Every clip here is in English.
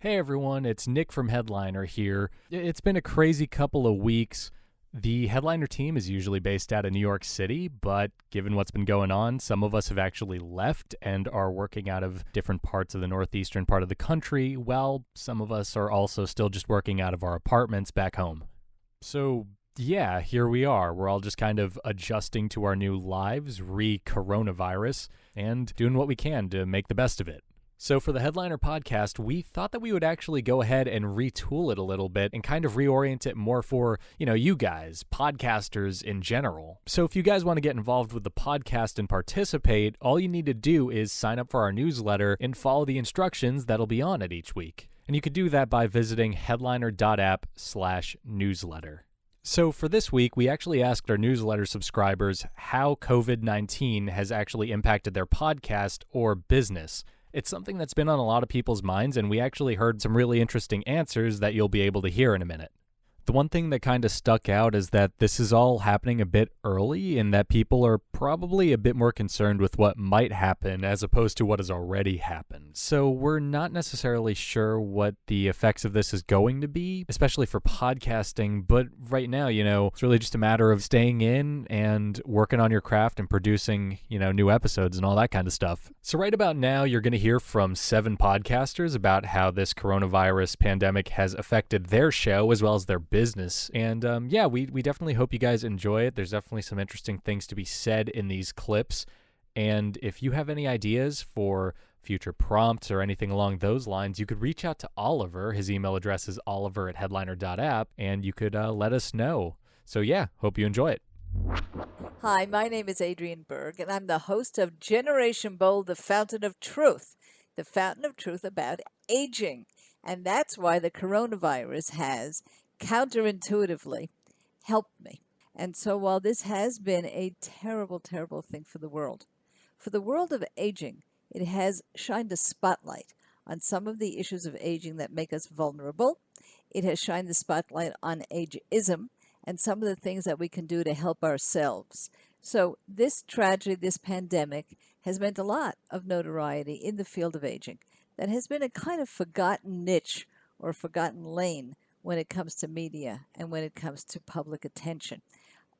Hey everyone, it's Nick from Headliner here. It's been a crazy couple of weeks. The Headliner team is usually based out of New York City, but given what's been going on, some of us have actually left and are working out of different parts of the northeastern part of the country, while some of us are also still just working out of our apartments back home. So yeah, here we are. We're all just kind of adjusting to our new lives, re-coronavirus, and doing what we can to make the best of it. So for the Headliner podcast, we thought that we would actually go ahead and retool it a little bit and kind of reorient it more for, you guys, podcasters in general. So if you guys want to get involved with the podcast and participate, all you need to do is sign up for our newsletter and follow the instructions that'll be on it each week. And you could do that by visiting headliner.app/newsletter. So for this week, we actually asked our newsletter subscribers how COVID-19 has actually impacted their podcast or business. It's something that's been on a lot of people's minds, and we actually heard some really interesting answers that you'll be able to hear in a minute. The one thing that kind of stuck out is that this is all happening a bit early and that people are probably a bit more concerned with what might happen as opposed to what has already happened. So we're not necessarily sure what the effects of this is going to be, especially for podcasting, but right now, it's really just a matter of staying in and working on your craft and producing, new episodes and all that kind of stuff. So right about now, you're going to hear from 7 podcasters about how this coronavirus pandemic has affected their show as well as their business. And we definitely hope you guys enjoy it. There's definitely some interesting things to be said in these clips. And if you have any ideas for future prompts or anything along those lines, you could reach out to Oliver. His email address is oliver@headliner.app, and you could let us know. So yeah, hope you enjoy it. Hi, my name is Adrienne Berg, and I'm the host of Generation Bold, the Fountain of Truth about aging. And that's why the coronavirus has counterintuitively helped me. And so while this has been a terrible, terrible thing for the world of aging, it has shined a spotlight on some of the issues of aging that make us vulnerable. It has shined the spotlight on ageism and some of the things that we can do to help ourselves. So this tragedy, this pandemic, has meant a lot of notoriety in the field of aging that has been a kind of forgotten niche or forgotten lane when it comes to media and when it comes to public attention.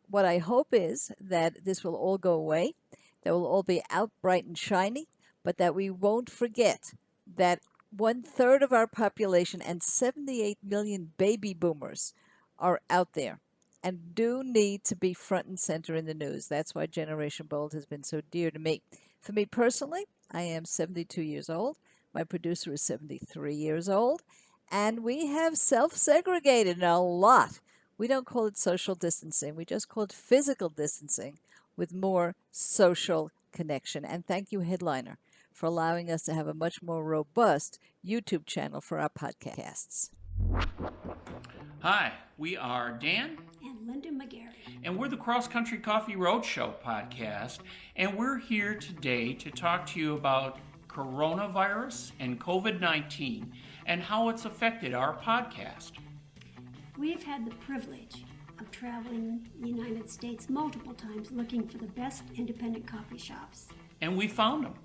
What I hope is that this will all go away, that we'll all be out bright and shiny, but that we won't forget that 1/3 of our population and 78 million baby boomers are out there and do need to be front and center in the news. That's why Generation Bold has been so dear to me. For me personally, I am 72 years old. My producer is 73 years old. And we have self-segregated a lot. We don't call it social distancing. We just call it physical distancing with more social connection. And thank you, Headliner, for allowing us to have a much more robust YouTube channel for our podcasts. Hi, we are Dan and Linda McGarry. And we're the Cross Country Coffee Roadshow podcast. And we're here today to talk to you about coronavirus and COVID-19 and how it's affected our podcast. We've had the privilege of traveling the United States multiple times looking for the best independent coffee shops. And we found them.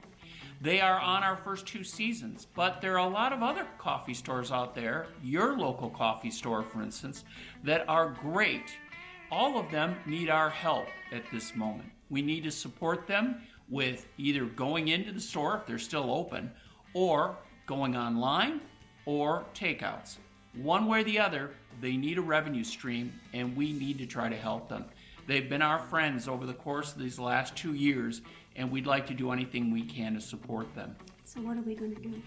They are on our first 2 seasons, but there are a lot of other coffee stores out there, your local coffee store, for instance, that are great. All of them need our help at this moment. We need to support them with either going into the store if they're still open, or going online, or takeouts. One way or the other, they need a revenue stream, and we need to try to help them. They've been our friends over the course of these last 2 years, and we'd like to do anything we can to support them. So what are we going to do?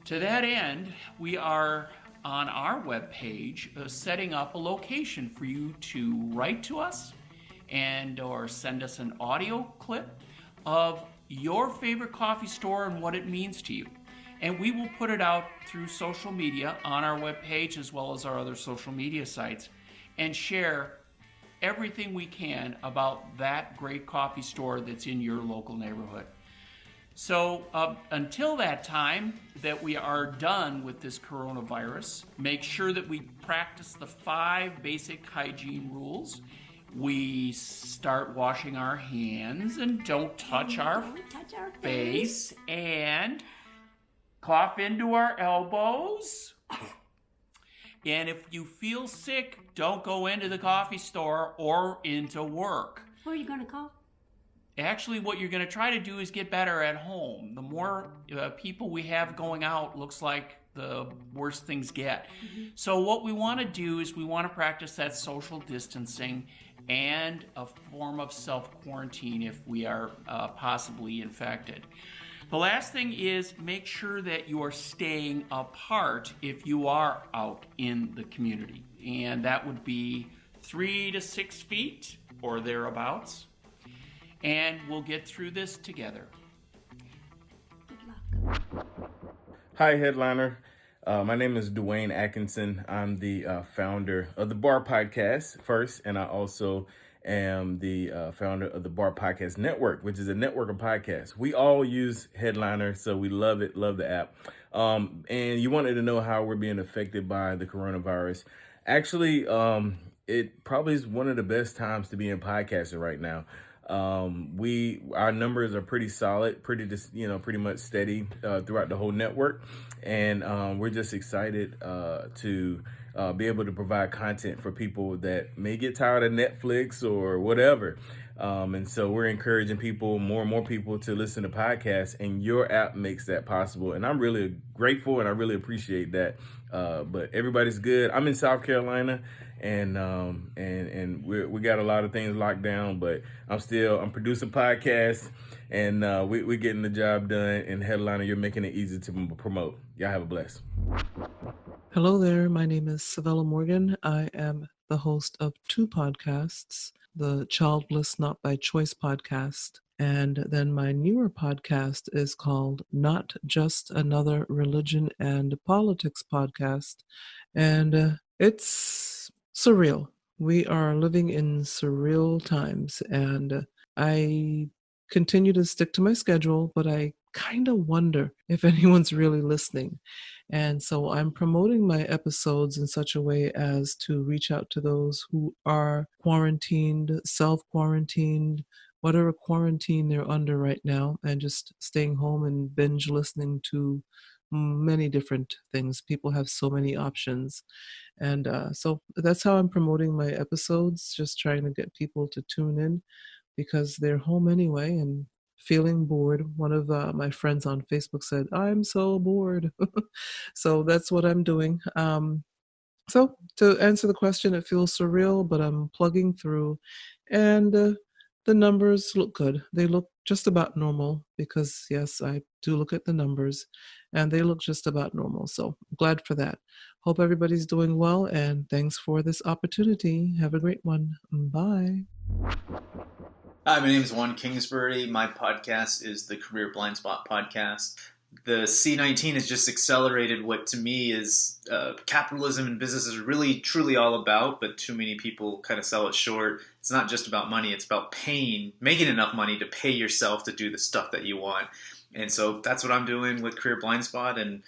To that end, we are on our webpage setting up a location for you to write to us and or send us an audio clip of your favorite coffee store and what it means to you. And we will put it out through social media on our webpage as well as our other social media sites and share everything we can about that great coffee store that's in your local neighborhood. So until that time that we are done with this coronavirus, make sure that we practice the 5 basic hygiene rules. We start washing our hands and don't touch our face and cough into our elbows. And if you feel sick, don't go into the coffee store or into work. Who are you going to call? Actually, what you're going to try to do is get better at home. The more people we have going out, looks like the worse things get. So what we want to do is we want to practice that social distancing and a form of self-quarantine if we are possibly infected. The last thing is make sure that you are staying apart if you are out in the community. And that would be 3 to 6 feet or thereabouts. And we'll get through this together. Good luck. Hi, Headliner. My name is Dwayne Atkinson. I'm the founder of the Bar Podcast first, and I also am the founder of the Bar Podcast Network, which is a network of podcasts. We all use Headliner, so we love it, love the app. And you wanted to know how we're being affected by the coronavirus. Actually, it probably is one of the best times to be in podcasting right now. Our numbers are pretty solid, pretty much steady throughout the whole network, and we're just excited to be able to provide content for people that may get tired of Netflix or whatever. And so we're encouraging more and more people to listen to podcasts, and your app makes that possible. And I'm really grateful and I really appreciate that. But everybody's good. I'm in South Carolina, and we got a lot of things locked down, but I'm producing podcasts, and we're getting the job done. And Headliner, you're making it easy to promote. Y'all have a bless. Hello there. My name is Savella Morgan. I am the host of 2 podcasts, the Childless Not by Choice podcast, and then my newer podcast is called Not Just Another Religion and Politics podcast, and it's surreal. We are living in surreal times, and I continue to stick to my schedule, but I kind of wonder if anyone's really listening. And so I'm promoting my episodes in such a way as to reach out to those who are quarantined, self-quarantined, whatever quarantine they're under right now, and just staying home and binge listening to many different things. People have so many options. And so that's how I'm promoting my episodes, just trying to get people to tune in because they're home anyway and feeling bored. One of my friends on Facebook said, "I'm so bored." So that's what I'm doing. So to answer the question, it feels surreal, but I'm plugging through, and the numbers look good. They look just about normal because, yes, I do look at the numbers, and they look just about normal. So I'm glad for that. Hope everybody's doing well, and thanks for this opportunity. Have a great one. Bye. Hi, my name is Juan Kingsbury. My podcast is the Career Blind Spot Podcast. The C-19 has just accelerated what to me is capitalism and business is really truly all about, but too many people kind of sell it short. It's not just about money, it's about making enough money to pay yourself to do the stuff that you want. And so that's what I'm doing with Career Blind Spot, and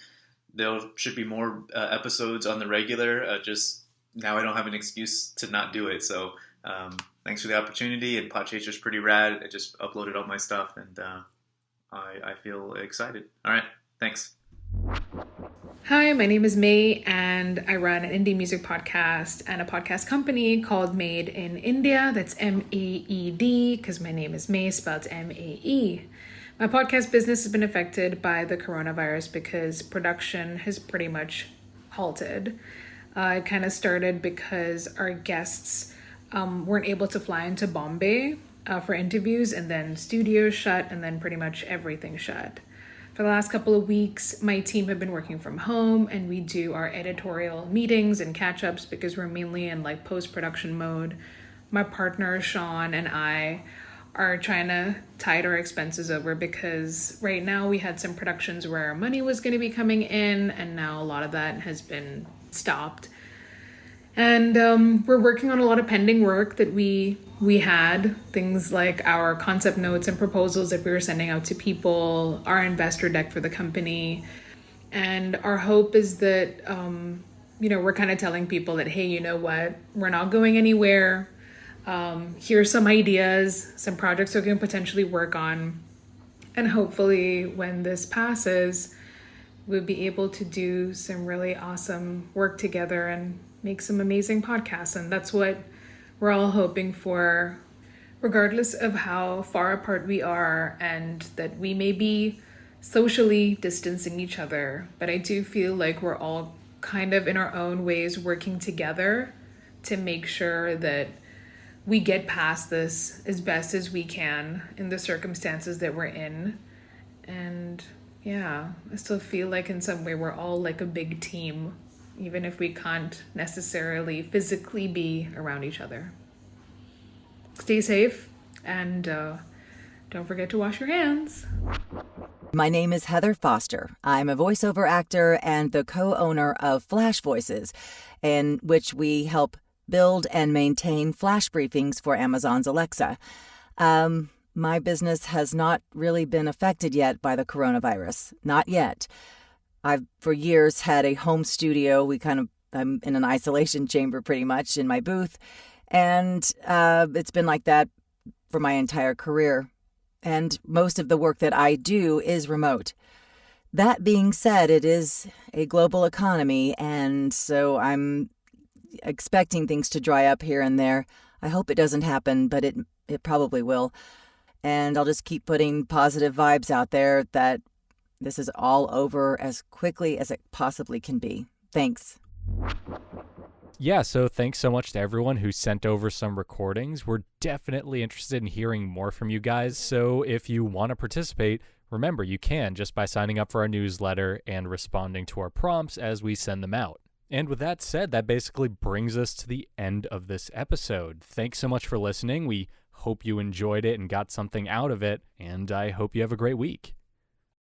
there should be more episodes on the regular. Just now I don't have an excuse to not do it. So thanks for the opportunity, and Podchaser's pretty rad. I just uploaded all my stuff, and I feel excited. All right, thanks. Hi, my name is May, and I run an indie music podcast and a podcast company called Made in India. That's M-A-E-D, because my name is May, spelled M-A-E. My podcast business has been affected by the coronavirus because production has pretty much halted. It kind of started because our guests weren't able to fly into Bombay for interviews, and then studios shut, and then pretty much everything shut. For the last couple of weeks, my team have been working from home, and we do our editorial meetings and catch-ups because we're mainly in like post-production mode. My partner, Sean, and I are trying to tide our expenses over because right now we had some productions where our money was going to be coming in, and now a lot of that has been stopped. And we're working on a lot of pending work that we had, things like our concept notes and proposals that we were sending out to people, our investor deck for the company. And our hope is that, we're kind of telling people that, hey, you know what, we're not going anywhere. Here's some ideas, some projects we can potentially work on. And hopefully when this passes, we'll be able to do some really awesome work together and make some amazing podcasts. And that's what we're all hoping for, regardless of how far apart we are and that we may be socially distancing each other. But I do feel like we're all kind of in our own ways working together to make sure that we get past this as best as we can in the circumstances that we're in. And yeah, I still feel like in some way we're all like a big team, even if we can't necessarily physically be around each other. Stay safe and don't forget to wash your hands. My name is Heather Foster. I'm a voiceover actor and the co-owner of Flash Voices, in which we help build and maintain flash briefings for Amazon's Alexa. My business has not really been affected yet by the coronavirus. Not yet. I've for years had a home studio. I'm in an isolation chamber pretty much in my booth. And it's been like that for my entire career. And most of the work that I do is remote. That being said, it is a global economy, and so I'm expecting things to dry up here and there. I hope it doesn't happen, but it probably will. And I'll just keep putting positive vibes out there that this is all over as quickly as it possibly can be. Thanks. Yeah, so thanks so much to everyone who sent over some recordings. We're definitely interested in hearing more from you guys. So if you want to participate, remember you can just by signing up for our newsletter and responding to our prompts as we send them out. And with that said, that basically brings us to the end of this episode. Thanks so much for listening. We hope you enjoyed it and got something out of it, and I hope you have a great week.